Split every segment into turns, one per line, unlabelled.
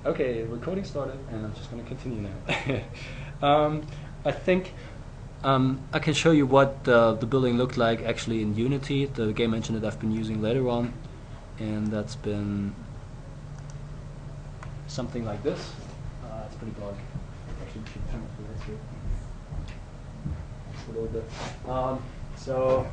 Okay, recording started, and I'm just going to continue now. I think I can show you what the building looked like actually in Unity, the game engine that I've been using later on, and that's been something like this. It's pretty dark. Actually, we should turn up the lights here a little bit. So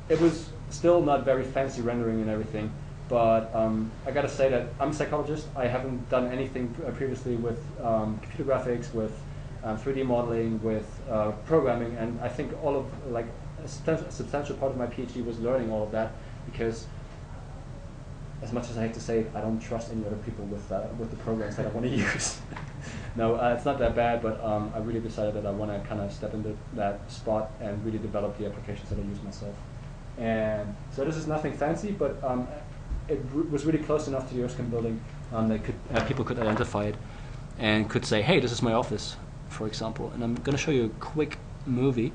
it was still not very fancy rendering and everything. But I got to say that I'm a psychologist. I haven't done anything previously with computer graphics, with 3D modeling, with programming, and I think all of a substantial part of my PhD was learning all of that, because as much as I hate to say it, I don't trust any other people with the programs that I want to use. No, it's not that bad, but I really decided that I want to kind of step into that spot and really develop the applications that I use myself. And so this is nothing fancy, but it was really close enough to the Erskine building that people could identify it and could say, hey, this is my office, for example. And I'm going to show you a quick movie.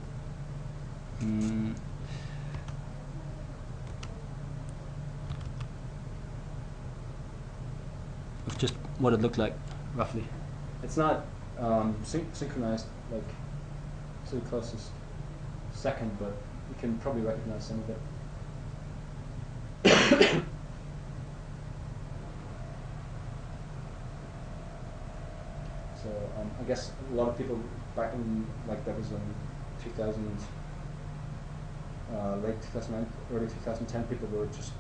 Of just what it looked like, roughly. It's not synchronized like to the closest second, but you can probably recognize some of it. So I guess a lot of people back in, like, that was in 2000, late 2009, early 2010, people were just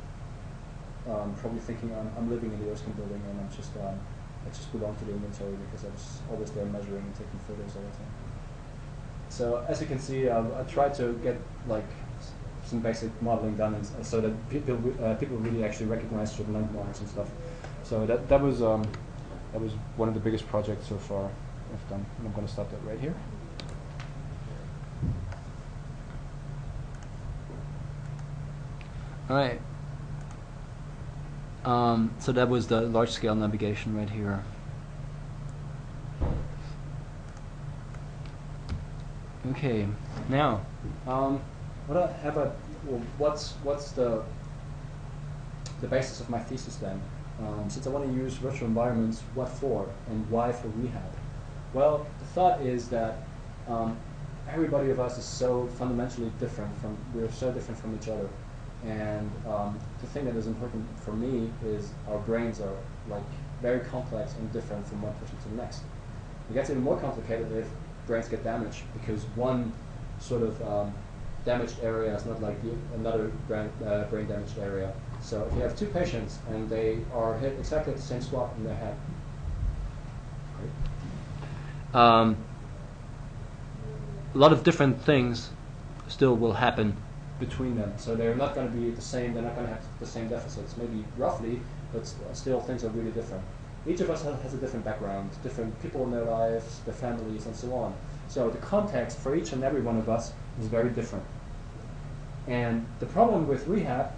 probably thinking I'm living in the Erskine building, and I just belong to the inventory because I was always there measuring and taking photos all the time. So as you can see, I tried to get some basic modeling done, and so that people really actually recognize certain landmarks and stuff. So that was one of the biggest projects so far I've done, and I'm going to stop that right here. All right. So that was the large-scale navigation right here. Okay. Now, what's the basis of my thesis then? Since I want to use virtual environments, what for and why for rehab? Well, the thought is that everybody of us is so fundamentally different we're so different from each other. And the thing that is important for me is our brains are very complex and different from one person to the next. It gets even more complicated if brains get damaged, because one sort of damaged area is not like another brain damaged area. So if you have two patients and they are hit exactly at the same spot in their head, a lot of different things still will happen between them. So they're not going to be the same, they're not going to have the same deficits, maybe roughly, but still things are really different. Each of us has a different background, different people in their lives, their families, and so on. So the context for each and every one of us is very different. And the problem with rehab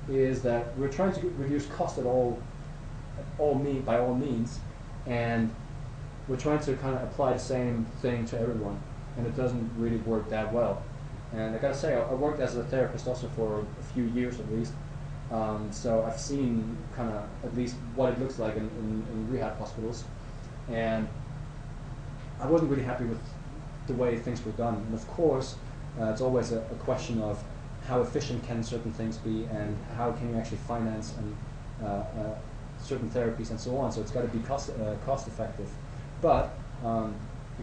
is that we're trying to reduce cost by all means, and we're trying to kind of apply the same thing to everyone, and it doesn't really work that well. And I gotta say, I worked as a therapist also for a few years at least, so I've seen kind of at least what it looks like in rehab hospitals, and I wasn't really happy with the way things were done. And of course, it's always a question of how efficient can certain things be, and how can you actually finance and certain therapies and so on. So it's got to be cost effective. But a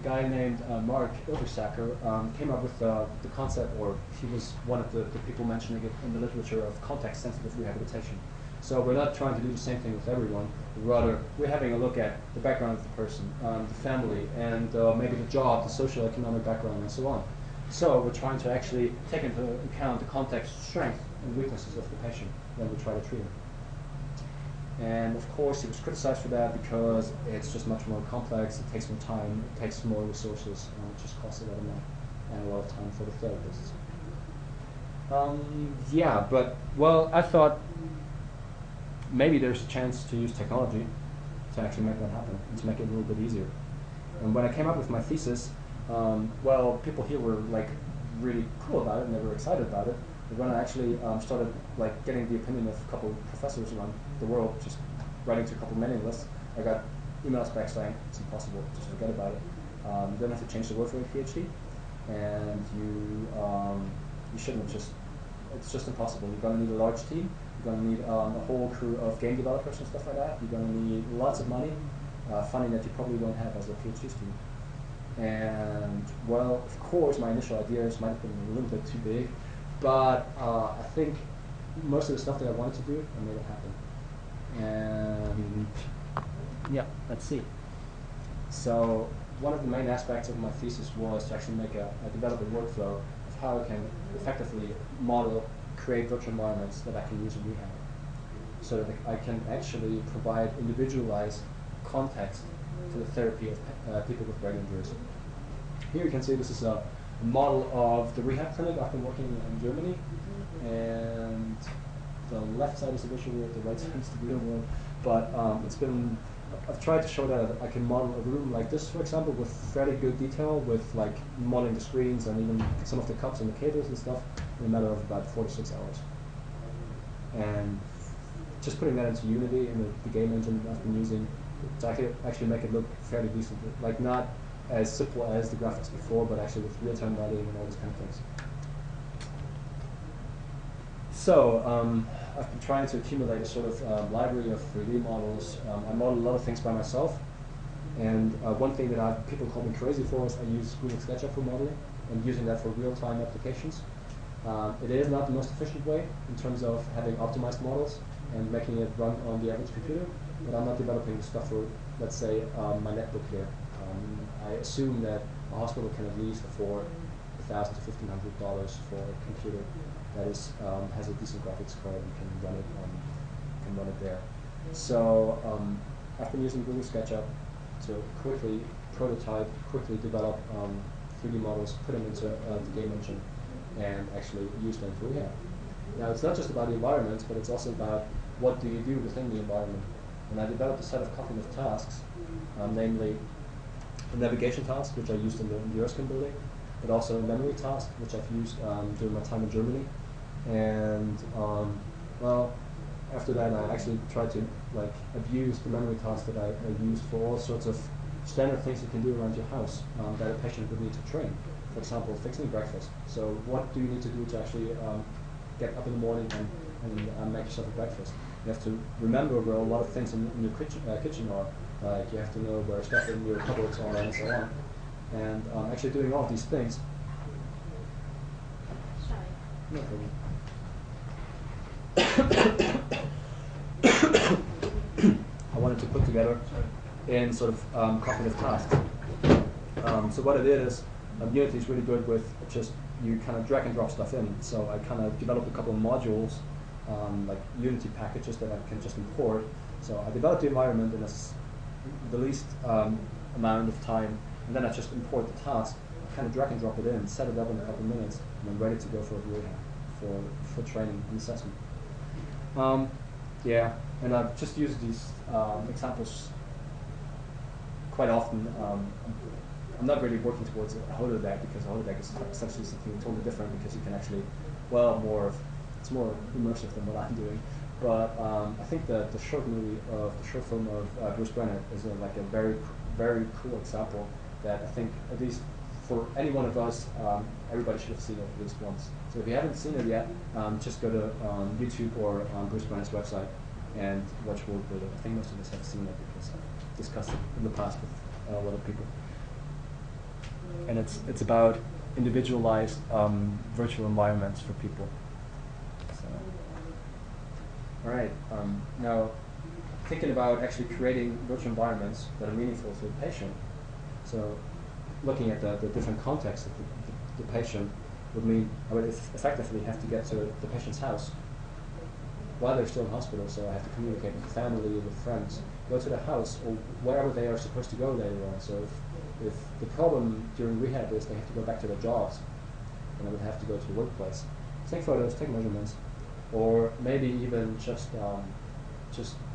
guy named Mark Ildersacker came up with the concept, or he was one of the people mentioning it in the literature, of context-sensitive rehabilitation. So we're not trying to do the same thing with everyone, rather we're having a look at the background of the person, the family, and maybe the job, the socio-economic background, and so on. So we're trying to actually take into account the context, strengths, and weaknesses of the patient when we try to treat him. And of course, he was criticized for that because it's just much more complex, it takes more time, it takes more resources, and it just costs a lot of money and a lot of time for the therapists. Yeah, but, well, I thought maybe there's a chance to use technology to actually make that happen, and to make it a little bit easier. And when I came up with my thesis, well, people here were really cool about it, and they were excited about it. But when I actually started getting the opinion of a couple of professors around the world, just writing to a couple of mailing lists, I got emails back saying it's impossible, just forget about it. You don't have to change the word for a PhD, and you shouldn't just, it's just impossible. You're going to need a large team, you're going to need a whole crew of game developers and stuff like that, you're going to need lots of money, funding that you probably won't have as a PhD student. And well, of course, my initial ideas might have been a little bit too big, but I think most of the stuff that I wanted to do, I made it happen. And yeah, let's see. So one of the main aspects of my thesis was to actually make a develop a workflow of how I can effectively model, create virtual environments that I can use in rehab, so that I can actually provide individualized context to the therapy of people with brain injuries. Here you can see this is a model of the rehab clinic I've been working in Germany, and the left side is a visual world, the right side is the real world. But I've tried to show that I can model a room like this, for example, with fairly good detail, with like modeling the screens and even some of the cups and the cables and stuff in a matter of about 4 to 6 hours. And just putting that into Unity and the game engine I've been using to actually make it look fairly decent, like not as simple as the graphics before, but actually with real-time lighting and all these kind of things. So I've been trying to accumulate a sort of library of 3D models. I model a lot of things by myself, and one thing that people call me crazy for is I use Google SketchUp for modeling and using that for real-time applications. It is not the most efficient way in terms of having optimized models and making it run on the average computer, but I'm not developing stuff for, let's say, my netbook here. I assume that a hospital can at least afford $1,000 to $1,500 for a computer that is has a decent graphics card and can run it there. So I've been using Google SketchUp to quickly prototype, quickly develop 3D models, put them into the game engine, and actually use them for rehab. Now it's not just about the environment, but it's also about what do you do within the environment. And I developed a set of cognitive tasks, namely a navigation task, which I used in the Erskine building, but also a memory task, which I've used during my time in Germany. And well, after that, I actually tried to abuse the memory task that I used for all sorts of standard things you can do around your house that a patient would need to train. For example, fixing breakfast. So what do you need to do to actually get up in the morning and make yourself a breakfast? You have to remember where a lot of things in your kitchen are. Like you have to know where stuff in your cupboards are and so on. And actually doing all of these things. No problem. I wanted to put together in sort of cognitive tasks. So what I did is, Unity is really good with just you kind of drag and drop stuff in. So I kind of developed a couple of modules, like Unity packages that I can just import. So I developed the environment in the least amount of time, and then I just import the task, kind of drag and drop it in, set it up in a couple of minutes, and then ready to go for rehab, for training and assessment. Yeah, and I've just used these examples quite often. I'm not really working towards a holodeck, because a holodeck is essentially something totally different, because you can actually, it's more immersive than what I'm doing. But I think that the short film of Bruce Bennett is a very, very cool example that I think, at least for any one of us, everybody should have seen it at least once. So if you haven't seen it yet, just go to YouTube or Bruce Bennett's website and watch World Builder. I think most of us have seen it because I've discussed it in the past with a lot of people. And it's about individualized virtual environments for people. So, all right. Now, thinking about actually creating virtual environments that are meaningful to the patient. So, looking at the different contexts of the patient would mean I would effectively have to get to the patient's house while they're still in hospital. So I have to communicate with the family, with friends, go to the house or wherever they are supposed to go later on. So if the problem during rehab is they have to go back to their jobs, then I would have to go to the workplace, take photos, take measurements, or maybe even just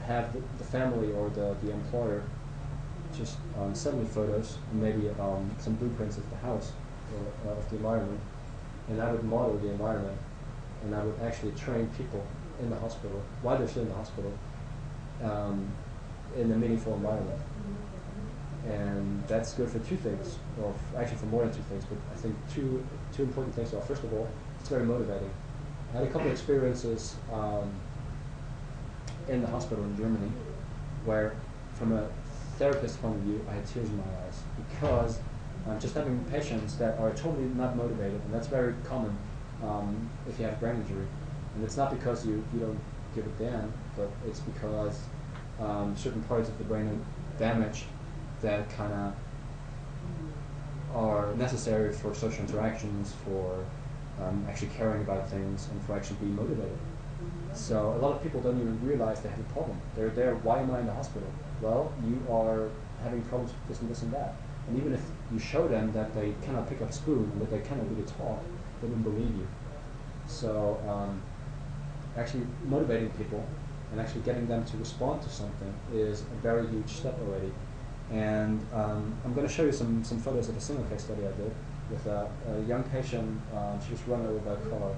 have the family or the employer just send me photos and maybe some blueprints of the house or of the environment, and I would model the environment, and I would actually train people in the hospital while they're still in the hospital in a meaningful environment. And that's good for two things, or actually for more than two things, but I think two important things are, first of all, it's very motivating. I had a couple of experiences in the hospital in Germany where, from a therapist point of view, I had tears in my eyes because I'm just having patients that are totally not motivated, and that's very common if you have brain injury. And it's not because you don't give a damn, but it's because certain parts of the brain are damaged that kind of are necessary for social interactions, for actually caring about things, and for actually being motivated. So a lot of people don't even realize they have a problem. They're there, why am I in the hospital? Well, you are having problems with this and this and that. And even if you show them that they cannot pick up a spoon and that they cannot really talk, they wouldn't believe you. So actually motivating people and actually getting them to respond to something is a very huge step already. And I'm going to show you some photos of a single case study I did with a young patient. She was run over by a car,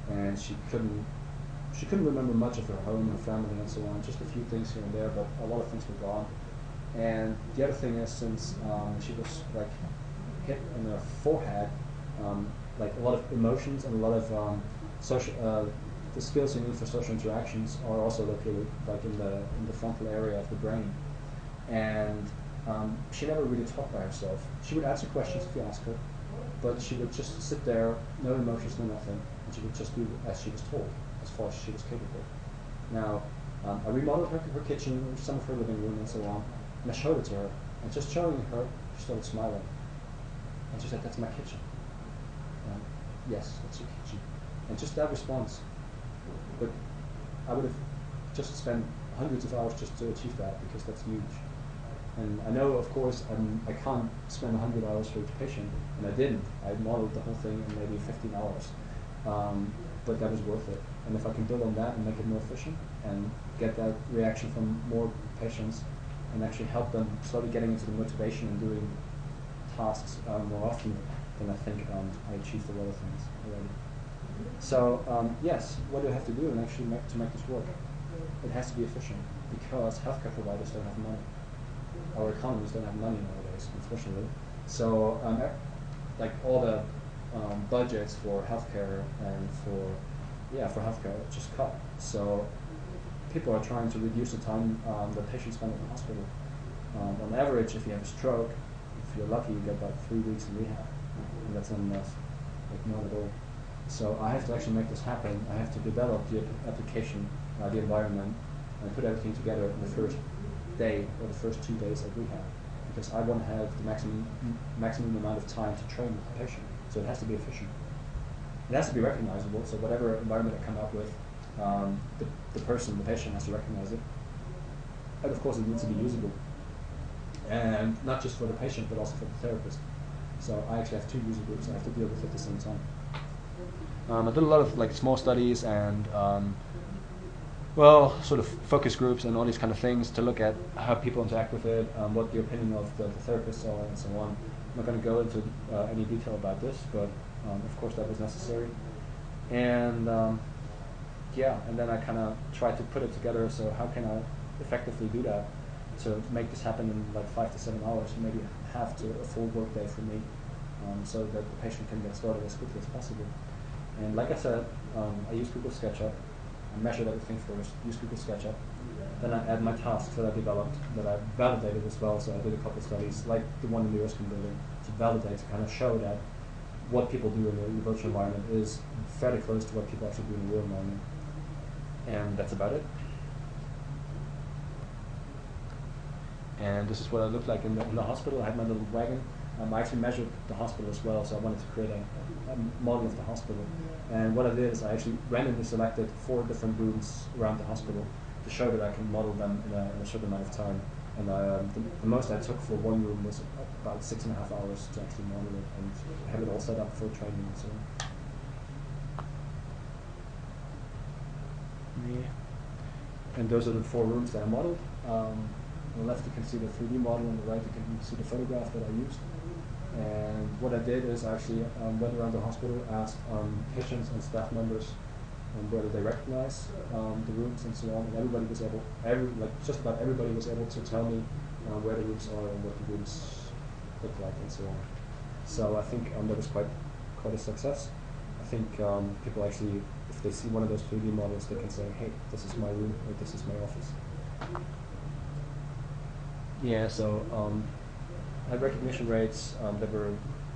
and she couldn't remember much of her home, her family, and so on. Just a few things here and there, but a lot of things were gone. And the other thing is, since she was like hit in the forehead, like a lot of emotions and a lot of social. The skills you need for social interactions are also located like in the frontal area of the brain. And she never really talked by herself. She would answer questions if you asked her, but she would just sit there, no emotions, no nothing, and she would just do as she was told, as far as she was capable. Now, I remodeled her kitchen, some of her living room, and so on, and I showed it to her. And just showing her, she started smiling. And she said, "That's my kitchen." Yes, that's your kitchen. And just that response. But I would have just spent hundreds of hours just to achieve that, because that's huge. And I know, of course, I can't spend 100 hours for each patient, and I didn't. I modeled the whole thing in maybe 15 hours. But that was worth it. And if I can build on that and make it more efficient and get that reaction from more patients and actually help them slowly getting into the motivation and doing tasks more often, then I think I achieved a lot of things already. So yes, what do I have to do and actually to make this work? It has to be efficient, because healthcare providers don't have money. Our economies don't have money nowadays, unfortunately. So like all the budgets for healthcare and for healthcare are just cut. So people are trying to reduce the time that patients spend in the hospital. On average, if you have a stroke, if you're lucky, you get about 3 weeks in rehab, and that's not enough, like not at all. So I have to actually make this happen. I have to develop the application, the environment, and put everything together in the first day or the first 2 days of rehab, because I want to have the maximum amount of time to train with the patient. So it has to be efficient. It has to be recognizable. So whatever environment I come up with, the patient has to recognize it. And of course, it needs to be usable, and not just for the patient, but also for the therapist. So I actually have 2 user groups I have to deal with at the same time. I did a lot of like small studies and sort of focus groups and all these kind of things to look at how people interact with it, what the opinion of the therapists are, and so on. I'm not going to go into any detail about this, but of course that was necessary. And and then I kind of tried to put it together. So how can I effectively do that to make this happen in like 5 to 7 hours, maybe half to a full work day for me, so that the patient can get started as quickly as possible. And like I said, I use Google SketchUp. I measured everything first, use Google SketchUp. Then I add my tasks that I developed, that I validated as well. So I did a couple of studies, like the one in the Erskine building, to validate, to kind of show that what people do in the virtual environment is fairly close to what people actually do in the real environment. And that's about it. And this is what I looked like in the hospital. I had my little wagon. I actually measured the hospital as well, so I wanted to create a model of the hospital. And what I did is I actually randomly selected 4 different rooms around the hospital to show that I can model them in a certain amount of time. And the most I took for one room was about 6.5 hours to actually model it and have it all set up for training and so on. And those are the 4 rooms that I modeled. On the left you can see the 3D model, on the right you can see the photograph that I used. And what I did is I actually went around the hospital, asked patients and staff members where they recognize the rooms and so on, and everybody was able, just about everybody was able to tell me where the rooms are and what the rooms look like and so on. So I think that was quite a success. I think people actually, if they see one of those 3D models, they can say, hey, this is my room, or this is my office. Yeah, so I had recognition rates that were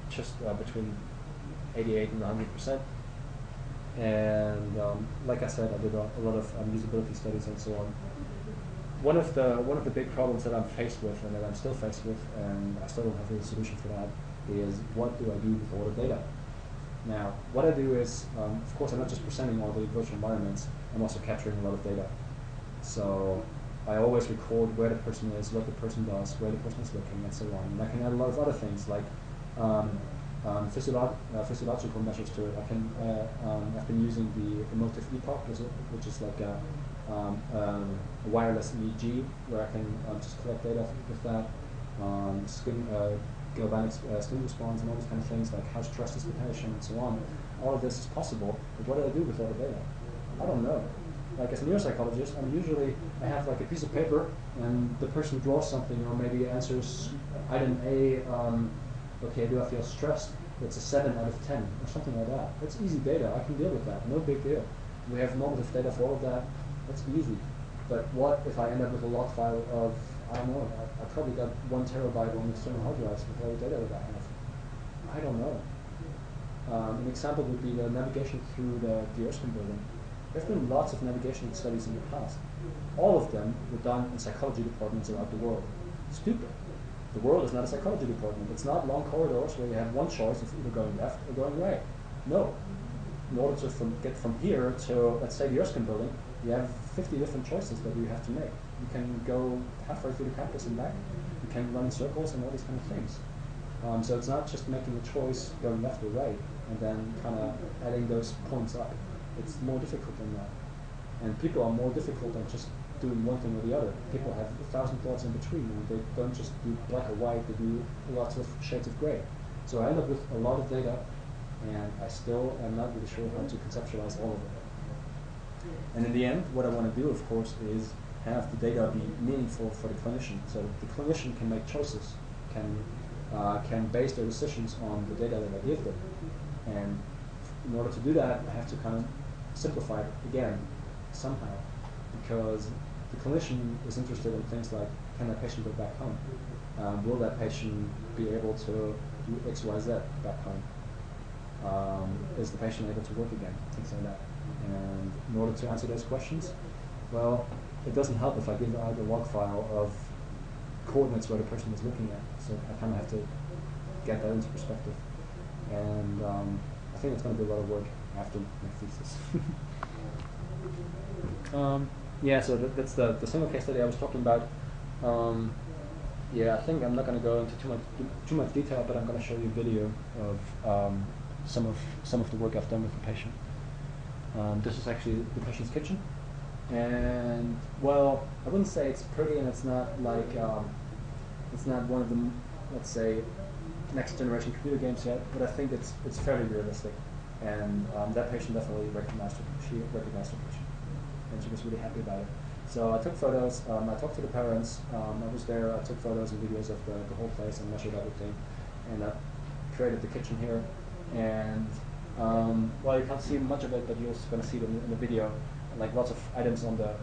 just between 88 and 100%. And like I said, I did a lot of usability studies and so on. One of the big problems that I'm faced with, and that I'm still faced with, and I still don't have a solution for that, is what do I do with all the data? Now, what I do is, of course, I'm not just presenting all the virtual environments, I'm also capturing a lot of data. So I always record where the person is, what the person does, where the person is looking, and so on. And I can add a lot of other things like physiological measures to it. I've been using the emotive epoch, which is like a wireless EEG, where I can just collect data with that, galvanic skin response and all these kind of things, like how stressed is the patient and so on. All of this is possible, but what do I do with all the data? I don't know. Like as a neuropsychologist, I have like a piece of paper and the person draws something or maybe answers item A, okay, do I feel stressed? It's a 7 out of 10 or something like that. That's easy data, I can deal with that, no big deal. We have normative data for all of that, that's easy. But what if I end up with a log file of, I don't know, I probably got 1 terabyte on external hard drives with all the data that I have. I don't know. An example would be the navigation through the Erskine building. There have been lots of navigation studies in the past. All of them were done in psychology departments around the world. Stupid. The world is not a psychology department. It's not long corridors where you have one choice of either going left or going right. No. In order to get from here to, let's say, the Erskine building, you have 50 different choices that you have to make. You can go halfway through the campus and back. You can run in circles and all these kind of things. So it's not just making a choice going left or right and then kind of adding those points up. It's more difficult than that. And people are more difficult than just doing one thing or the other. People have 1,000 thoughts in between, and they don't just do black or white, they do lots of shades of gray. So I end up with a lot of data, and I still am not really sure how to conceptualize all of it. And in the end, what I want to do, of course, is have the data be meaningful for the clinician. So the clinician can make choices, can base their decisions on the data that I give them. And in order to do that, I have to kind of simplify it again, somehow, because the clinician is interested in things like, can that patient go back home? Will that patient be able to do X, Y, Z back home? Is the patient able to work again? Things like that. And in order to answer those questions, well, it doesn't help if I give out a log file of coordinates where the person is looking at. So I kind of have to get that into perspective. And I think it's going to be a lot of work after my thesis. Yeah, so that's the single case study I was talking about. Yeah, I think I'm not going to go into too much detail, but I'm going to show you a video of some of the work I've done with the patient. This is actually the patient's kitchen, and well, I wouldn't say it's pretty, and it's not like it's not one of the, let's say, next generation computer games yet, but I think it's fairly realistic, and that patient definitely recognized her. She recognized her patient, and she was really happy about it. So I took photos. I talked to the parents. I was there. I took photos and videos of the whole place and measured everything, and I created the kitchen here. And well, you can't see much of it, but you're also going to see it in the video. Like lots of items on the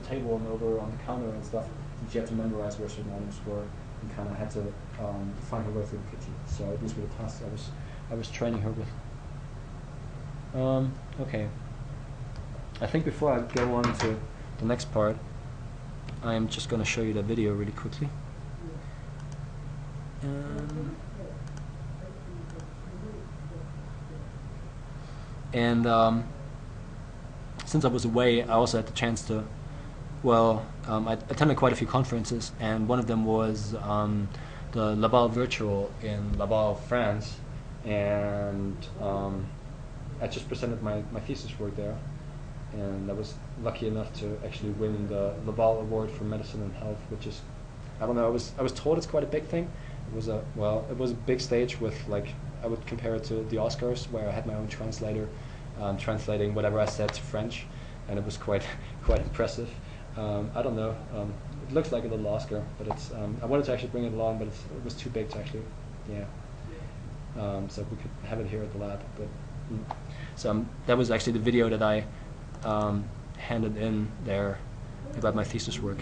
table and over on the counter and stuff. And she had to memorize where certain items were, and kind of had to find her way through the kitchen. So these were the tasks I was training her with. Okay. I think before I go on to the next part, I'm just going to show you the video really quickly. And since I was away, I also had the chance to, well, I attended quite a few conferences, and one of them was the Laval Virtual in Laval, France, and I just presented my thesis work there, and I was lucky enough to actually win the Laval Award for Medicine and Health, which is, I don't know, I was told it's quite a big thing. It was a big stage with, like, I would compare it to the Oscars, where I had my own translator, translating whatever I said to French, and it was quite quite impressive. I don't know. It looks like a little Oscar, but it's. I wanted to actually bring it along, but it was too big to actually. Yeah. So we could have it here at the lab, but. So that was actually the video that I handed in there about my thesis work.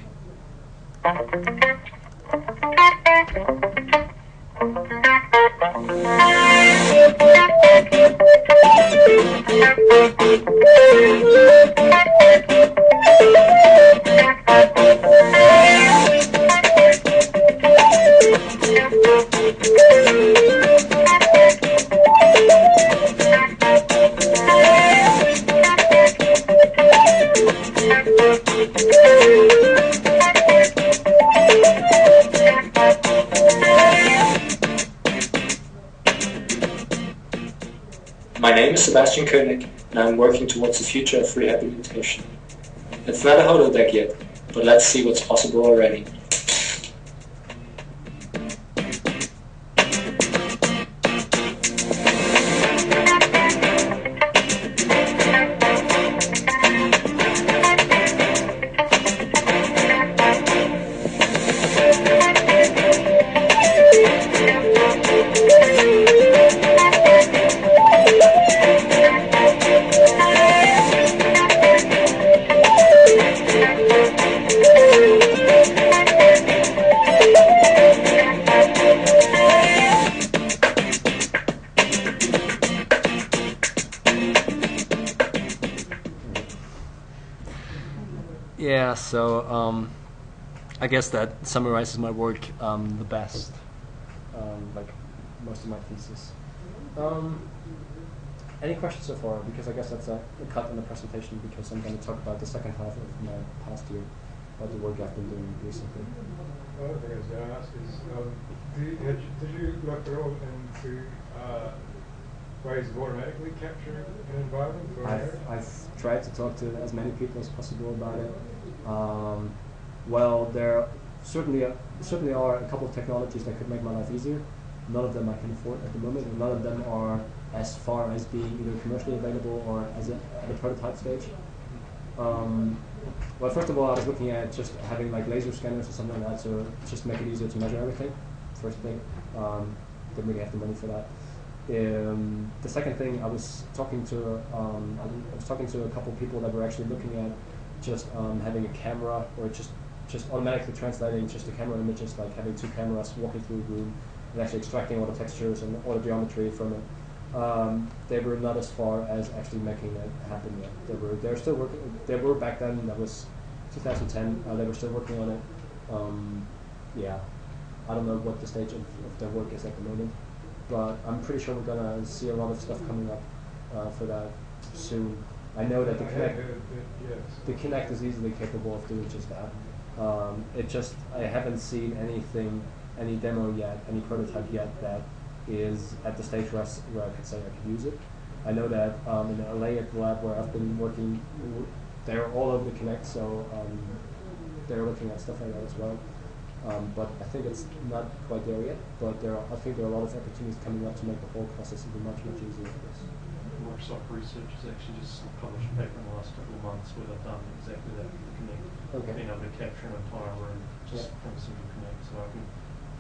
My name is Sebastian Koenig, and I'm working towards the future of rehabilitation. It's not a holodeck yet, but let's see what's possible already.
Yeah, so I guess that summarizes my work the best, like most of my thesis. Any questions so far? Because I guess that's a cut in the presentation, because I'm going to talk about the second half of my past year, about the work I've been doing recently.
One other thing I was going to ask is, did you look at all into ways of automatically capturing an environment?
I've tried to talk to as many people as possible about it. Well, there certainly are a couple of technologies that could make my life easier. None of them I can afford at the moment, and none of them are as far as being either commercially available or as at a prototype stage. Well, first of all, I was looking at just having like laser scanners or something like that, so just make it easier to measure everything. First thing, didn't really have the money for that. The second thing, I was talking to a couple of people that were actually looking at just having a camera, or just automatically translating just the camera images, like having two cameras walking through a room and actually extracting all the textures and all the geometry from it. They were not as far as actually making that happen yet. They're still working. They were back then. That was 2010. They were still working on it. Yeah, I don't know what the stage of their work is at the moment, but I'm pretty sure we're gonna see a lot of stuff coming up for that soon. I know that the Kinect is easily capable of doing just that. I haven't seen any demo yet, any prototype yet that is at the stage where I could say I could use it. I know that in LA at the lab where I've been working, they're all over the Kinect, so they're looking at stuff like that as well. But I think it's not quite there yet. But I think there are a lot of opportunities coming up to make the whole process even much easier for us.
Microsoft Research has actually just published a paper in the last couple of months where they've done exactly that with the Kinect.
Okay.
Being able to capture an entire room just from a single Kinect. So I can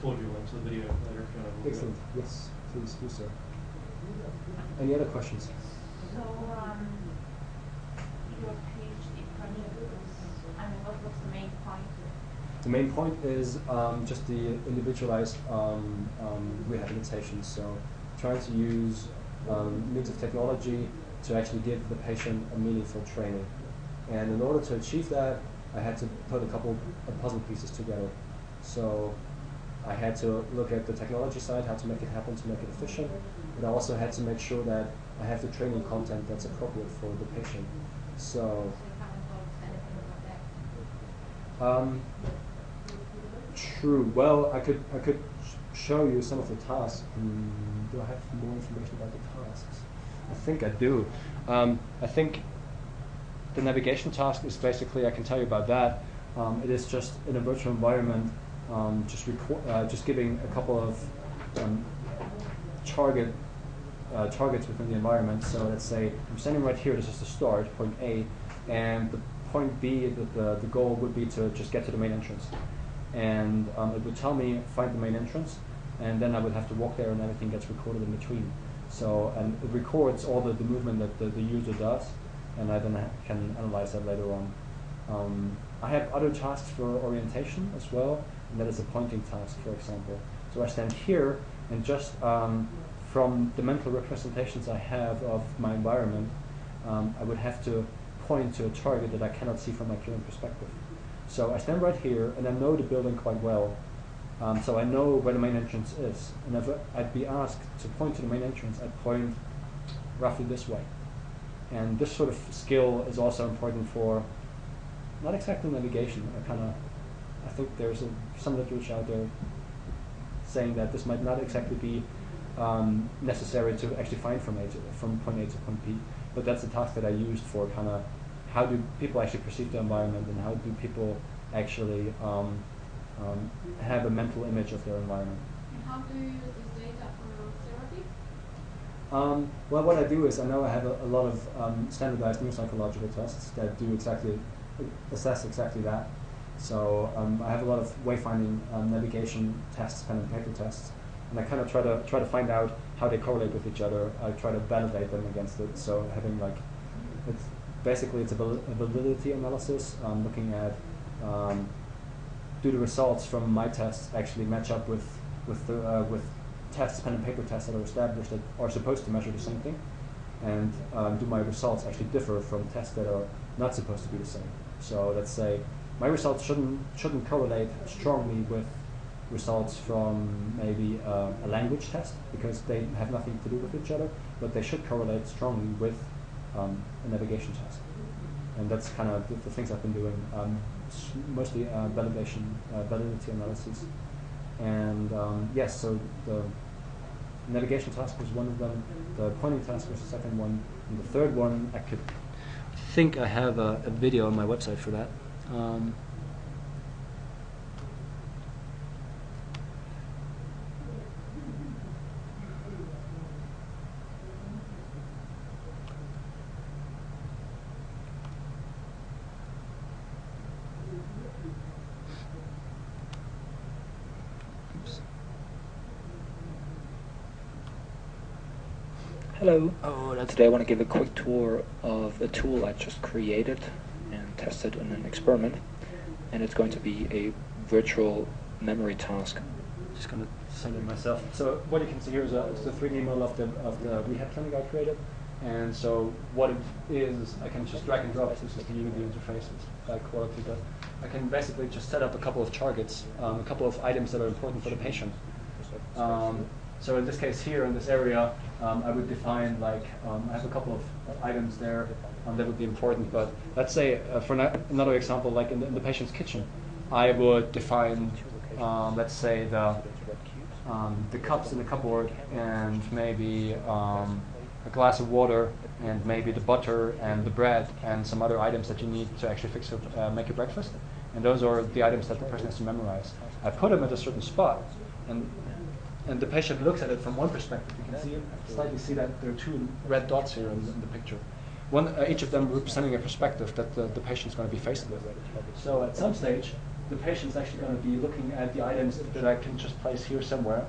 forward you a link to the video later if you want to look.
Excellent. Yes, please do so. Any other questions?
So, your PhD project what's the main point?
The main point is just the individualized rehabilitation. So, trying to use means of technology to actually give the patient a meaningful training. And in order to achieve that, I had to put a couple of puzzle pieces together. So I had to look at the technology side, how to make it happen, to make it efficient, but I also had to make sure that I have the training content that's appropriate for the patient. So true. Well, I could show you some of the tasks. Do I have more information about the tasks? I think I do. I think the navigation task is basically, I can tell you about that. It is just in a virtual environment, just giving a couple of target targets within the environment. So let's say I'm standing right here, this is the start, point A, and the point B, the goal would be to just get to the main entrance. And it would tell me, find the main entrance, and then I would have to walk there and everything gets recorded in between. So, and it records all the movement that the user does, and I then can analyze that later on. I have other tasks for orientation as well, and that is a pointing task, for example. So I stand here, and just from the mental representations I have of my environment, I would have to point to a target that I cannot see from my current perspective. So I stand right here, and I know the building quite well. So I know where the main entrance is. And if I'd be asked to point to the main entrance, I'd point roughly this way. And this sort of skill is also important for not exactly navigation. I think there's some literature out there saying that this might not exactly be necessary to actually find from point A to point B. But that's a task that I used for kind of how do people actually perceive the environment, and how do people actually have a mental image of their environment.
How do you use this data for therapy?
Well, what I do is I know I have a lot of standardized neuropsychological tests that do assess exactly that. So I have a lot of wayfinding navigation tests, pen and paper tests, and I kind of try to find out how they correlate with each other. I try to validate them against it. So having like, it's a validity analysis, looking at do the results from my tests actually match up with tests, pen and paper tests that are established that are supposed to measure the same thing, and do my results actually differ from tests that are not supposed to be the same. So let's say my results shouldn't correlate strongly with results from maybe a language test, because they have nothing to do with each other, but they should correlate strongly with a navigation test. And that's kind of the things I've been doing, mostly validity analysis. And yes, so the navigation task was one of them, the pointing task was the second one, and the third one I think I have a video on my website for that.
Hello. Today I want to give a quick tour of a tool I just created and tested in an experiment, and it's going to be a virtual memory task.
Just going to send it myself. So what you can see here is it's the 3D model of the rehab clinic I created, and so what it is, I can just drag and drop. This is the UV interface, it's bad quality, but I can basically just set up a couple of targets, a couple of items that are important for the patient. So in this case here, in this area, I would define like, I have a couple of items there that would be important, but let's say for another example, like in the patient's kitchen, I would define, let's say the cups in the cupboard, and maybe a glass of water, and maybe the butter and the bread and some other items that you need to actually make your breakfast. And those are the items that the person has to memorize. I put them at a certain spot, and the patient looks at it from one perspective. You can slightly see that there are two red dots here in the picture. Each of them representing a perspective that the patient's going to be faced with. So at some stage, the patient's actually going to be looking at the items that I can just place here somewhere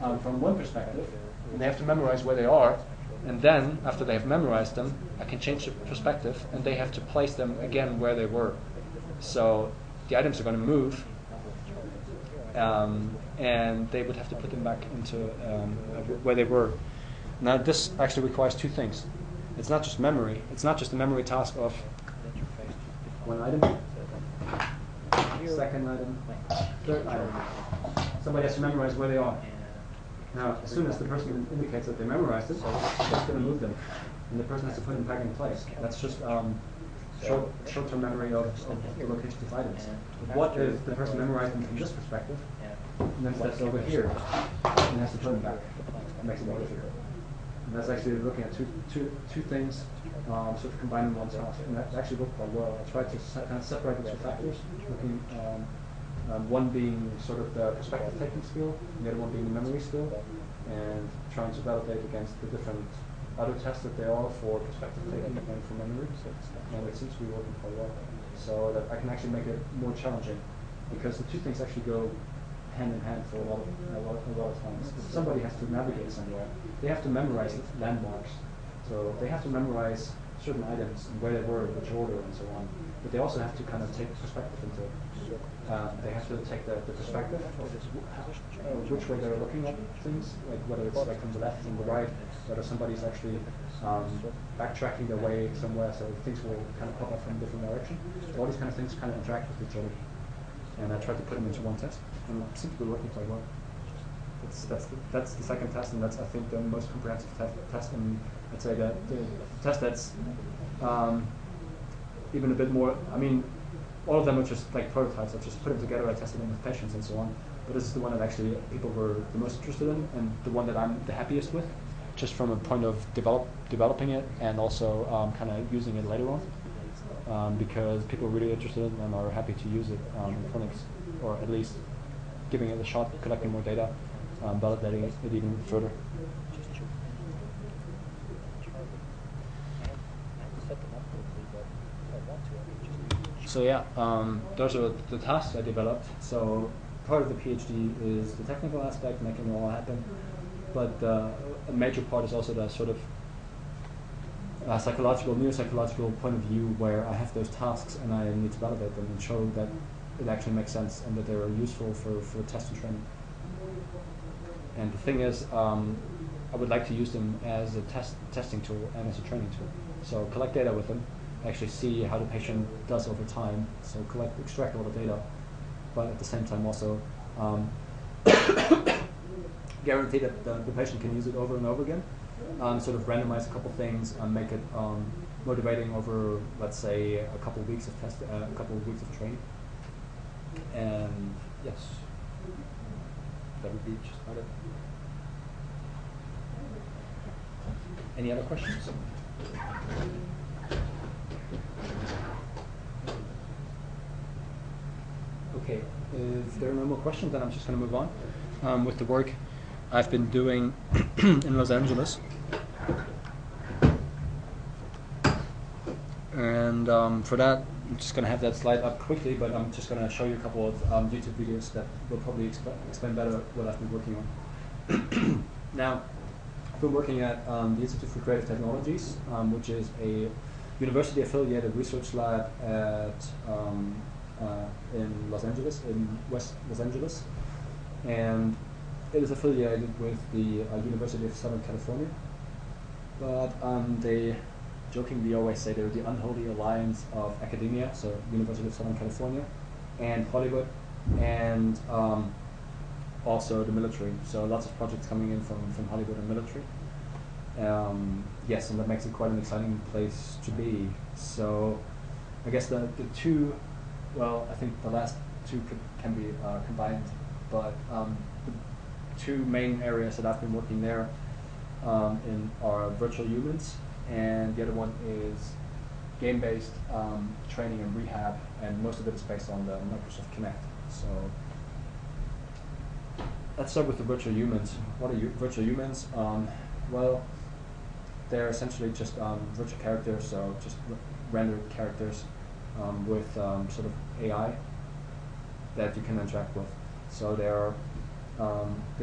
from one perspective, and they have to memorize where they are. And then, after they have memorized them, I can change the perspective, and they have to place them again where they were. So the items are going to move, and they would have to put them back into where they were. Now this actually requires two things. It's not just memory. It's not just a memory task of one item, second item, third item. Somebody has to memorize where they are. Now, as soon as the person indicates that they memorized it, they're going to move them, and the person has to put them back in place. That's just short-term memory of the locations of items. What if the person memorized them from this perspective, and then steps over here, and has to put them back? That makes it more difficult. And that's actually looking at two things, sort of combined in one task, and that actually worked quite well. I tried to kind of separate the two factors, looking One being sort of the perspective taking skill, and the other one being the memory skill, and trying to validate against the different other tests that there are for perspective taking and for memory. And it seems to be working quite well. So that I can actually make it more challenging, because the two things actually go hand in hand for a lot of times. If somebody has to navigate somewhere, they have to memorize the landmarks. So they have to memorize certain items and where they were, in which order, and so on. But they also have to kind of take perspective into it. They have to take the perspective of which way they're looking at things, like whether it's like from the left, from the right, whether somebody's actually backtracking their way somewhere, so things will kind of pop up from a different direction. All these kind of things kind of interact with each other. And I tried to put them into one test, and it seems to be working quite well. That's the second test, and that's, I think, the most comprehensive test, and I'd say that the test that's even a bit more, I mean, all of them are just like prototypes. I've just put them together, I tested them with patients and so on, but this is the one that actually people were the most interested in, and the one that I'm the happiest with, just from a point of developing it, and also kind of using it later on, because people are really interested in and are happy to use it in clinics, or at least giving it a shot, collecting more data, validating it even further. So yeah, those are the tasks I developed. So part of the PhD is the technical aspect, making it all happen, but a major part is also the sort of neuropsychological point of view, where I have those tasks and I need to validate them and show that it actually makes sense and that they're useful for test and training. And the thing is, I would like to use them as a testing tool and as a training tool. So collect data with them, actually see how the patient does over time, so extract all the data, but at the same time also guarantee that the patient can use it over and over again, sort of randomize a couple things and make it motivating over, let's say, a couple of weeks of a couple of weeks of training. And yes, that would be just about it. Any other questions? Okay, if there are no more questions, then I'm just going to move on with the work I've been doing in Los Angeles. And for that, I'm just going to have that slide up quickly, but I'm just going to show you a couple of YouTube videos that will probably explain better what I've been working on. Now, I've been working at the Institute for Creative Technologies, which is a university-affiliated research lab at in Los Angeles, in West Los Angeles, and it is affiliated with the University of Southern California. But they jokingly always say they're the unholy alliance of academia, so University of Southern California, and Hollywood, and also the military. So lots of projects coming in from Hollywood and military. Yes, and that makes it quite an exciting place to be. So I guess the two, well, I think the last two can be combined, but the two main areas that I've been working there in are virtual humans, and the other one is game-based training and rehab, and most of it is based on the Microsoft Kinect. So let's start with the virtual humans. What are virtual humans? Well, they're essentially just virtual characters, so just rendered characters with sort of AI that you can interact with. So they're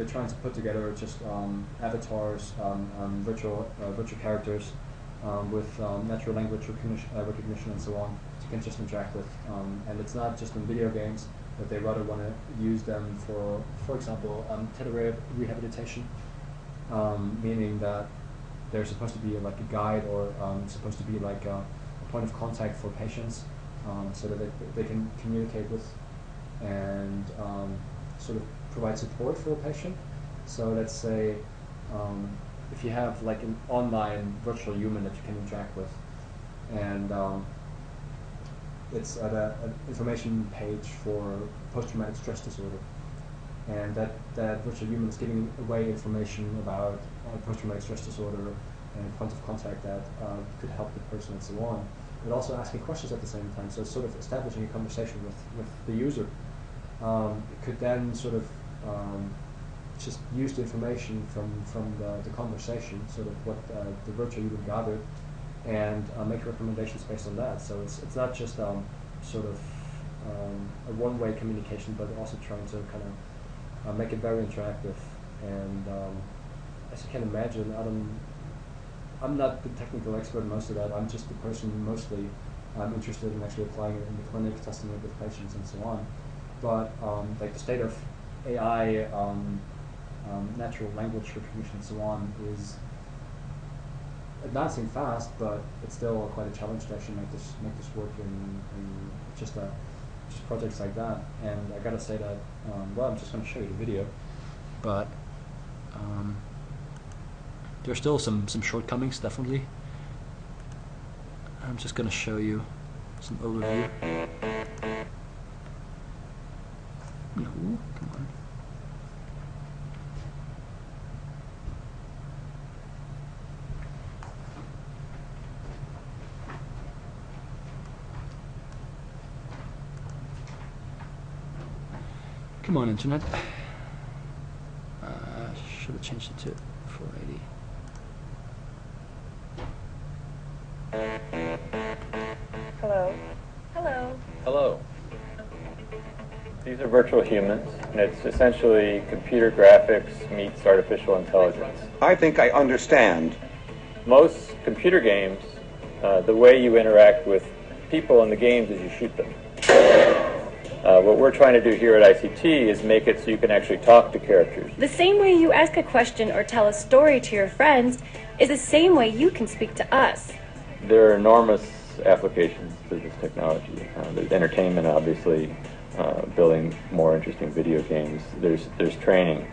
trying to put together just avatars, virtual characters with natural language recognition and so on, that you can just interact with. And it's not just in video games, but they rather want to use them for example, rehabilitation, meaning that they're supposed to be like a guide, or supposed to be like a point of contact for patients, so that they can communicate with and sort of provide support for a patient. So let's say if you have like an online virtual human that you can interact with, and it's at an information page for post-traumatic stress disorder, and that virtual human is giving away information about post-traumatic stress disorder and point of contact that could help the person and so on, but also asking questions at the same time. So it's sort of establishing a conversation with the user. it could then sort of just use the information from the conversation, sort of what the virtual human gathered, and make recommendations based on that. So it's not just sort of a one-way communication, but also trying to kind of make it very interactive. And as you can imagine, I'm not the technical expert in most of that. I'm just the person mostly interested in actually applying it in the clinic, testing it with patients, and so on. But like the state of AI, natural language recognition, and so on, is advancing fast, but it's still quite a challenge to actually make this work in just projects like that. And I gotta say that well, I'm just going to show you the video, but there's still some shortcomings, definitely. I'm just going to show you some overview. No, come on. Come on, internet. Should have changed it to 480.
Hello. Hello.
Hello. These are virtual humans, and it's essentially computer graphics meets artificial intelligence.
I think I understand.
Most computer games, the way you interact with people in the games is you shoot them. What we're trying to do here at ICT is make it so you can actually talk to characters.
The same way you ask a question or tell a story to your friends is the same way you can speak to us.
There are enormous applications to this technology. There's entertainment, obviously, building more interesting video games. There's training,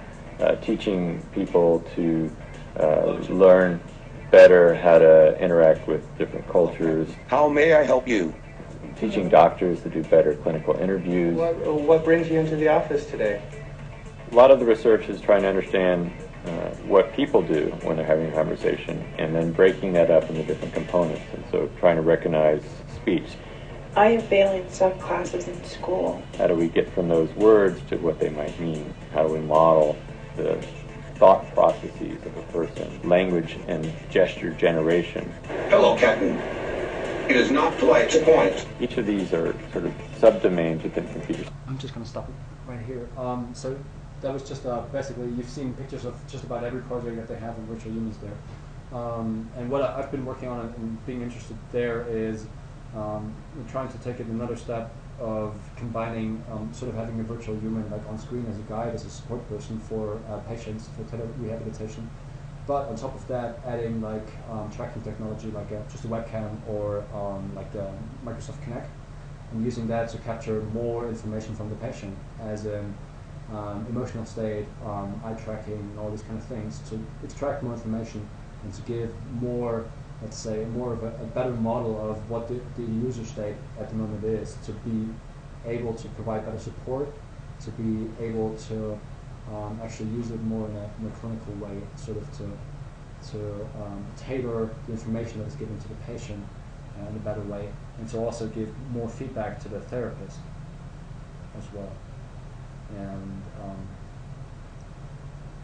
teaching people to learn better how to interact with different cultures.
How may I help you?
Teaching doctors to do better clinical interviews.
What brings you into the office today?
A lot of the research is trying to understand what people do when they're having a conversation, and then breaking that up into different components, and so trying to recognize speech.
I am failing some classes in school.
How do we get from those words to what they might mean? How do we model the thought processes of a person? Language and gesture generation.
Hello, Captain. It is not polite to point.
Each of these are sort of subdomains within computers.
I'm just going to stop it right here. So that was just basically, you've seen pictures of just about every project that they have in virtual humans there. And what I've been working on and being interested there is trying to take it another step of combining sort of having a virtual human like on screen as a guide, as a support person for patients for tele-rehabilitation. But on top of that, adding like tracking technology like just a webcam or like the Microsoft Kinect, and using that to capture more information from the patient, as in emotional state, eye tracking, and all these kind of things, to extract more information and to give more, let's say, more of a better model of what the user state at the moment is, to be able to provide better support, to be able to actually use it more in a clinical way, sort of to tailor the information that is given to the patient in a better way, and to also give more feedback to the therapist as well. And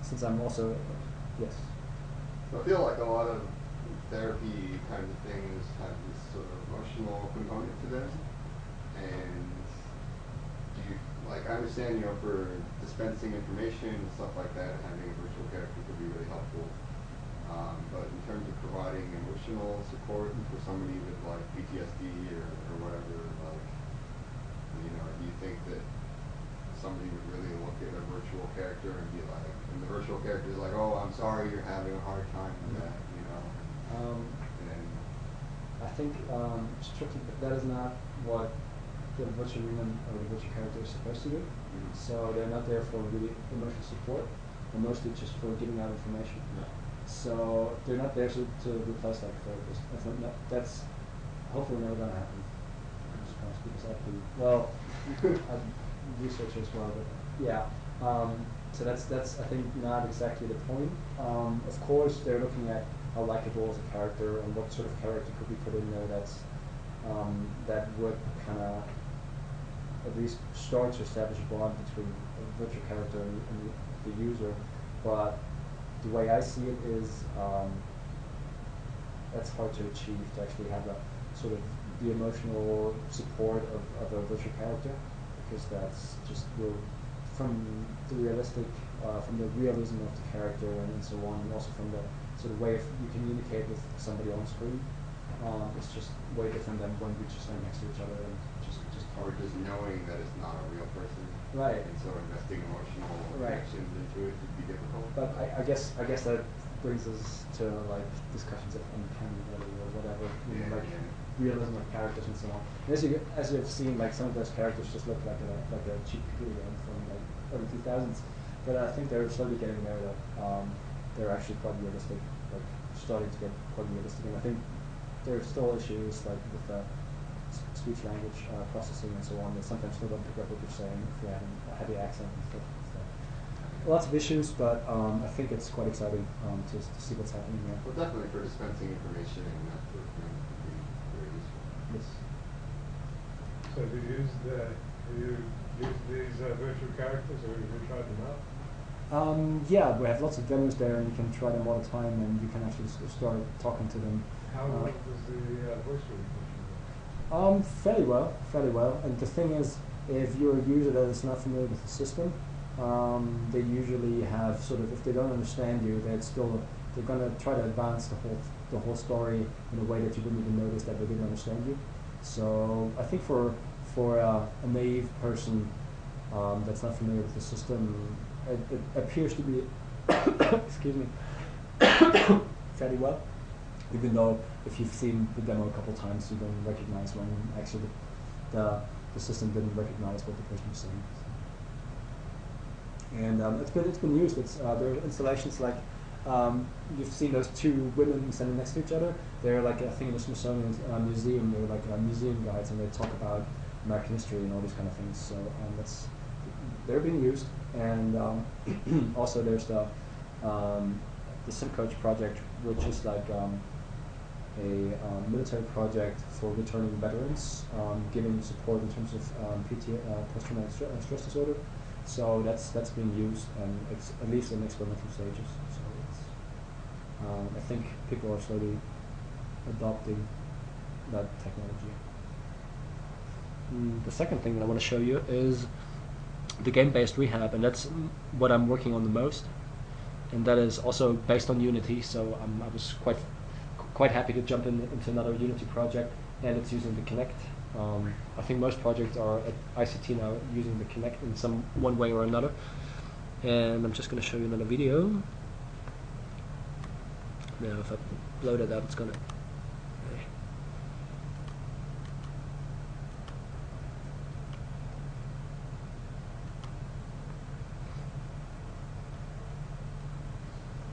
since I'm also, yes?
So I feel like a lot of therapy kinds of things have this sort of emotional component to them, and I understand, for dispensing information and stuff like that, having a virtual character could be really helpful. But in terms of providing emotional support for somebody with like PTSD or whatever, do you think that somebody would really look at a virtual character and be like, and the virtual character is like, oh, I'm sorry you're having a hard time with that, and
I think strictly that is not what the virtual human or the virtual character is supposed to do. So they're not there for really emotional support, but mostly just for giving out information. So they're not there to replace like a therapist. That's hopefully never going to happen. Because I do, well, I'm a researcher as well, but yeah. So that's I think not exactly the point. Of course, they're looking at how likable is a character and what sort of character could be put in there that would kind of at least start to establish a bond between a virtual character and the user. But the way I see it is that's hard to achieve, to actually have a sort of the emotional support of a virtual character, because that's just from the realistic, from the realism of the character and so on, and also from the sort of way you communicate with somebody on screen. It's just way different than when we just stand next to each other and just
or just knowing that it's not a real person.
Right.
And so investing emotional connections into it would be difficult.
But I guess that brings us to like discussions of uncanny valley or whatever, realism of characters and so on. And as you've seen, like some of those characters just look like a cheap computer game from like early 2000s. But I think they're slowly getting there. That they're actually quite realistic, like starting to get quite realistic. And I think there are still issues like with speech language processing and so on. That sometimes still don't pick up what you're saying if you have a heavy accent and stuff. Lots of issues, but I think it's quite exciting to see what's happening here.
Well, definitely for dispensing information and that sort of thing would be very useful.
Yes.
So do you use these virtual characters, or have you tried them out?
Yeah, we have lots of demos there, and you can try them all the time, and you can actually start talking to them.
How does the voice recognition work?
Fairly well. And the thing is, if you're a user that is not familiar with the system, they usually have sort of, if they don't understand you, they're going to try to advance the whole story in a way that you wouldn't even notice that they didn't understand you. So I think for a naive person that's not familiar with the system, it appears to be excuse me fairly well. Even though if you've seen the demo a couple times, you don't recognize when actually the system didn't recognize what the person was saying. And it's been used. There are installations like you've seen those two women standing next to each other. They're like, I think in the Smithsonian Museum. They're like museum guides, and they talk about American history and all these kind of things. So they're being used. And also there's the SimCoach project, which is like a military project for returning veterans, giving support in terms of post-traumatic stress disorder. So that's being used, and it's at least in experimental stages. So I think people are slowly adopting that technology. The second thing that I want to show you is the game-based rehab, and that's what I'm working on the most. And that is also based on Unity. So I was quite happy to jump into another Unity project, and it's using the Kinect. I think most projects are at ICT now using the Kinect in one way or another. And I'm just going to show you another video. Now if I load it up, it's going to...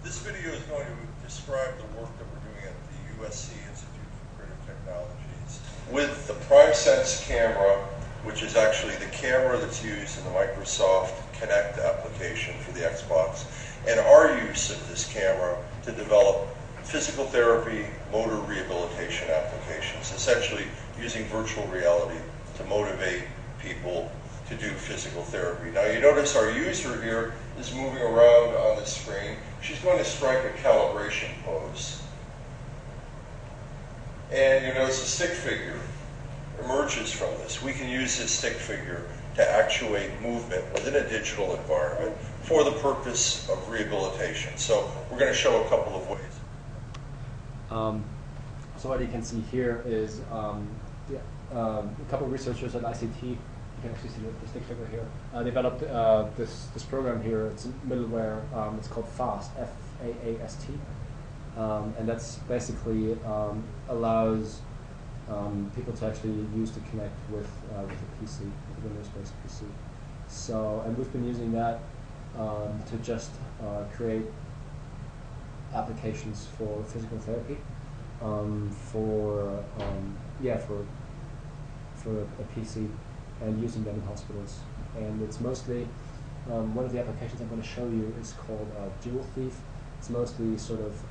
This video is going to describe the work that we're doing at the USC Institute for Creative Technologies with the PrimeSense camera, which is actually the camera that's used in the Microsoft Kinect application for the Xbox, and our use of this camera to develop physical therapy, motor rehabilitation applications, essentially using virtual reality to motivate people to do physical therapy. Now you notice our user here is moving around on the screen. She's going to strike a calibration pose. And you notice a stick figure emerges from this. We can use this stick figure to actuate movement within a digital environment for the purpose of rehabilitation. So we're going to show a couple of ways.
So what you can see here is a couple of researchers at ICT. You can actually see the stick figure here. Developed this program here. It's a middleware. It's called FAST, F-A-A-S-T, and that's basically allows people to actually use to connect with a PC, with a Windows-based PC. So, and we've been using that to just create applications for physical therapy, for a PC, and using them in hospitals. And it's mostly one of the applications I'm going to show you is called Dual Thief. It's mostly sort of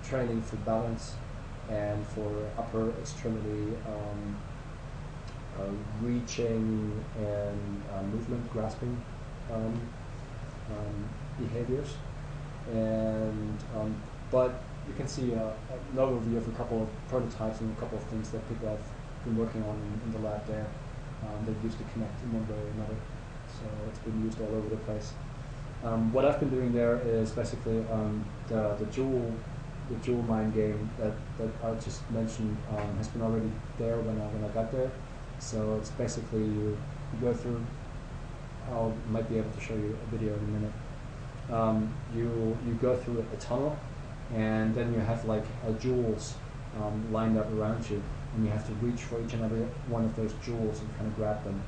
training for balance and for upper extremity reaching and movement grasping behaviors. And but you can see an overview of a couple of prototypes and a couple of things that people have been working on in the lab there. They've used the Kinect in one way or another, so it's been used all over the place. What I've been doing there is basically the dual mind game that I just mentioned has been already there when I got there. So it's basically you go through. I might be able to show you a video in a minute. You go through a tunnel, and then you have like jewels lined up around you, and you have to reach for each and every one of those jewels and kind of grab them.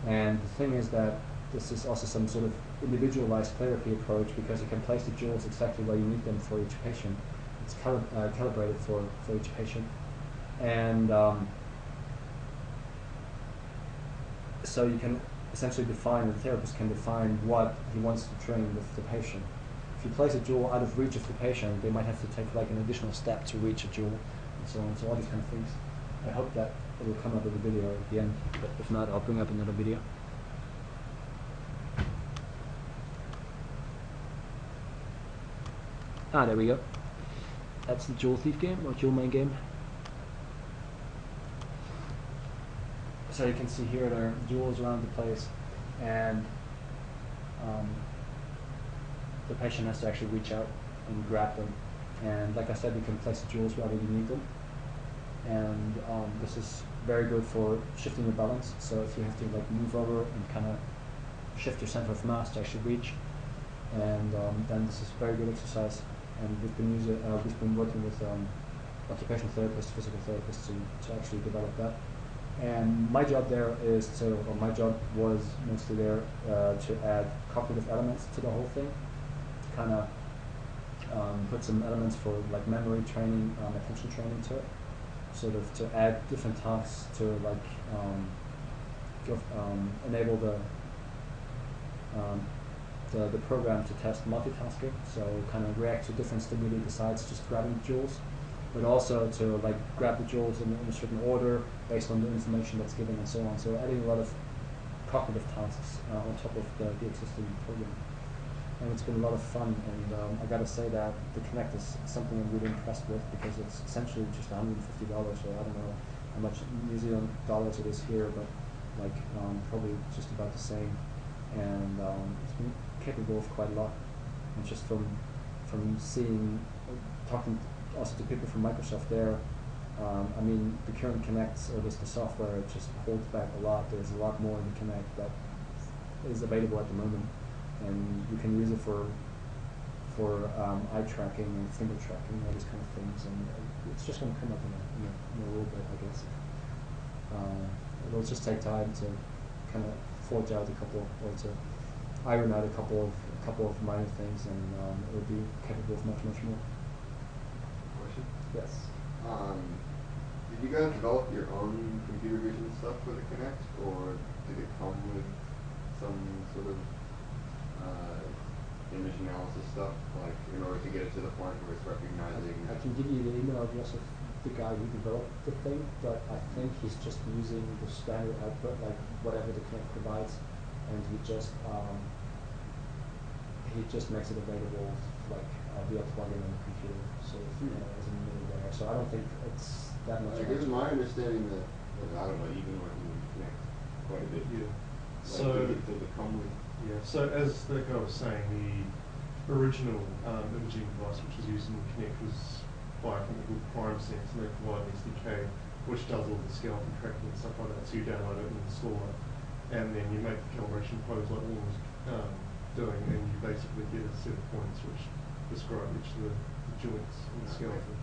And the thing is that this is also some sort of individualized therapy approach, because you can place the jewels exactly where you need them for each patient. It's calibrated for each patient. And so you can essentially define, the therapist can define what he wants to train with the patient. If you place a jewel out of reach of the patient, they might have to take like an additional step to reach a jewel, and so on. So all these kind of things. I hope that it will come up with a video at the end, but if not, I'll bring up another video. Ah, there we go. That's the Jewel Thief game, or Jewel Mine game. So you can see here there are jewels around the place, and the patient has to actually reach out and grab them. And like I said, you can place the jewels wherever you need them. And this is very good for shifting your balance. So if you have to like move over and kind of shift your center of mass to actually reach, and then this is very good exercise. And we've been working with occupational therapists, physical therapists to actually develop that. And my job there is to, or my job was mostly there to add cognitive elements to the whole thing, to kind of put some elements for like memory training, attention training to it, sort of to add different tasks to like enable the program to test multitasking, so kind of react to different stimuli besides just grabbing jewels, but also to like grab the jewels in a certain order based on the information that's given and so on. So adding a lot of cognitive tasks on top of the existing program. And it's been a lot of fun, and I gotta say that the Kinect is something I'm really impressed with, because it's essentially just $150, so I don't know how much New Zealand dollars it is here, but like probably just about the same. And it's been capable of quite a lot. And just from seeing, talking also to people from Microsoft there, I mean, the current Kinect, or just the software, it just holds back a lot. There's a lot more in the Kinect that is available at the moment, and you can use it for eye tracking and finger tracking, all these kind of things. And it's just going to come up in a little bit, I guess. It'll just take time to kind of forge out a couple, or to iron out a couple of minor things, and it will be capable of much more.
Question?
Yes.
Did you guys develop your own computer vision stuff for the Kinect, or did it come with some sort of image analysis stuff, like in order to get it to the point where it's recognizing?
I can give you the email address of the guy who developed the thing, but I think he's just using the standard output, like whatever the Kinect provides, and he just makes it available like via plugin on the computer, so as a middleware. So I don't think it's that much.
Like, it's my understanding that I don't know, even working with Kinect quite a bit.
Yeah.
Like,
So
does it come with?
Yeah. So as the guy was saying, the original imaging device which was used in Kinect was by a company called Prime Sense, and they provide an SDK which does all the skeleton tracking and stuff like that. So you download it and install it, and then you make the calibration pose like Warren was doing, and you basically get a set of points which describe each of the joints in the skeleton.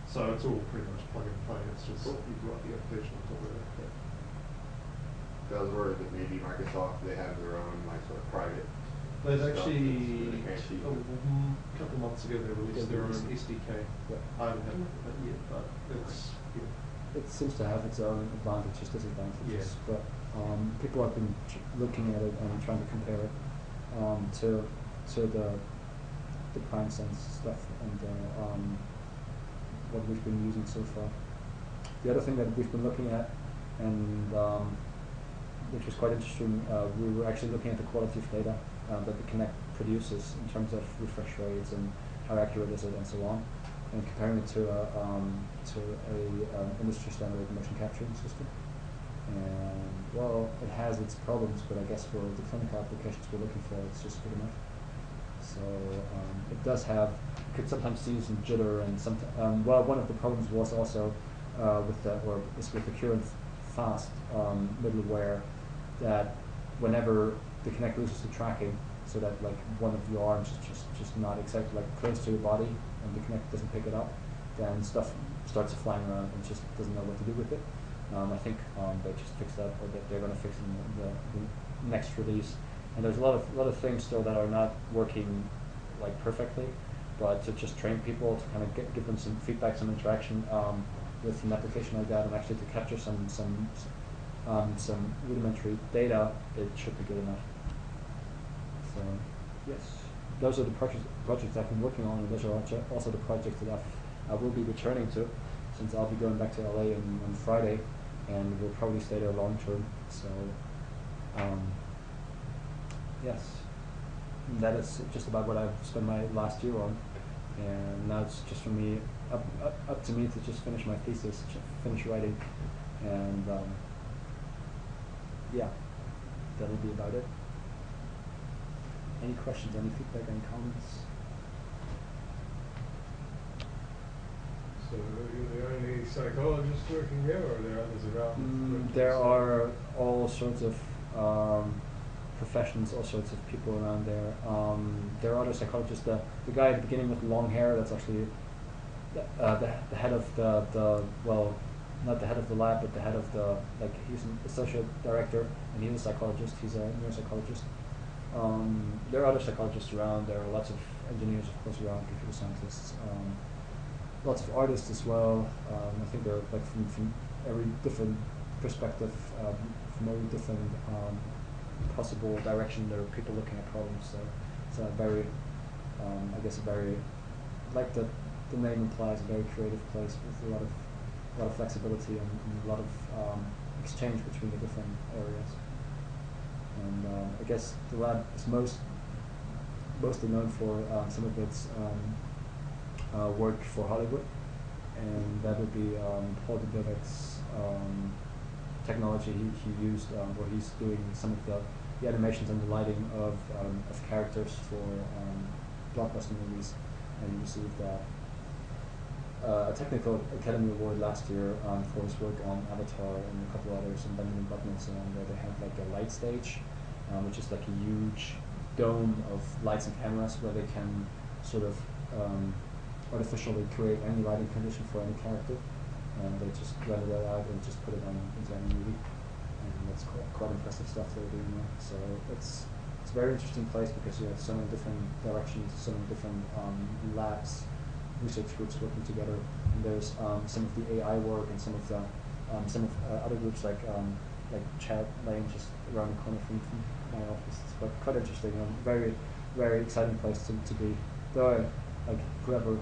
So it's all pretty much plug and play. It's just you write the application on top of it.
So I was worried that maybe Microsoft, they have their own like sort of private.
They've
stuff
actually,
that's really
a couple of months ago, they released their own SDK. I haven't had it yet, but it's,
it seems to have its own advantages, disadvantages.
Yeah.
But people have been looking at it and trying to compare it to the Prime Sense stuff and what we've been using so far. The other thing that we've been looking at and which was quite interesting. We were actually looking at the quality of data that the Kinect produces in terms of refresh rates and how accurate is it and so on, and comparing it to a industry standard motion capturing system. And well, it has its problems, but I guess for the clinical applications we're looking for, it's just good enough. So it does have, you could sometimes see some jitter, and well, one of the problems was also with the current fast middleware, that whenever the Kinect loses the tracking, so that like one of your arms is just not exactly like close to your body, and the Kinect doesn't pick it up, then stuff starts flying around and just doesn't know what to do with it. I think they just fixed that, or that they're going to fix it in the next release. And there's a lot of things still that are not working like perfectly, but to just train people to kind of give them some feedback, some interaction with an application like that, and actually to capture some rudimentary data, it should be good enough. So yes, those are the projects I've been working on, and those are also the projects that I will be returning to, since I'll be going back to LA on Friday, and we'll probably stay there long term. So yes, and that is just about what I've spent my last year on, and now it's just for me up to me to just finish my thesis, finish writing, and yeah, that'll be about it. Any questions, any feedback, any comments?
So you're the only psychologist working here, or are there others around?
There are all sorts of professions, all sorts of people around there. There are other psychologists. The guy at the beginning with the long hair, that's actually the head of the well, not the head of the lab, but the head of the, like, he's an associate director, and he's a psychologist. He's a neuropsychologist. There are other psychologists around. There are lots of engineers, of course, around, computer scientists. Lots of artists as well. I think they're like from every different perspective, from every different possible direction. There are people looking at problems. So it's a very, I guess, a very, like the name implies, a very creative place with a lot of flexibility and a lot of exchange between the different areas. And I guess the lab is mostly known for some of its work for Hollywood, and that would be Paul Dubovic's technology he used, where he's doing some of the animations and the lighting of characters for blockbuster movies, and he received a Technical Academy Award last year for his work on Avatar and a couple others, and Benjamin Button and so on, where they have like a light stage, which is like a huge dome of lights and cameras where they can sort of artificially create any lighting condition for any character, and they just render that out and just put it into any movie, and that's quite impressive stuff they're doing there. So it's a very interesting place because you have so many different directions, so many different labs, research groups working together. And there's some of the AI work and some of other groups like Chad Lane just around the corner from my office. It's quite interesting, very, very exciting place to be. Though like whoever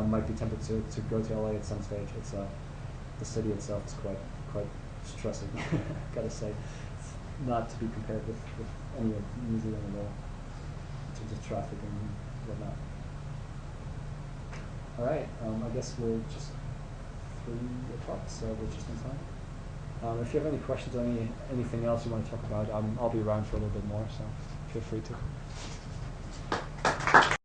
might be tempted to go to LA at some stage, it's the city itself is quite stressing. Gotta say, it's not to be compared with any of New Zealand at all in terms of traffic and whatnot. All right, I guess we're just 3 o'clock, so we're just in time. If you have any questions or anything else you want to talk about, I'll be around for a little bit more, so feel free to.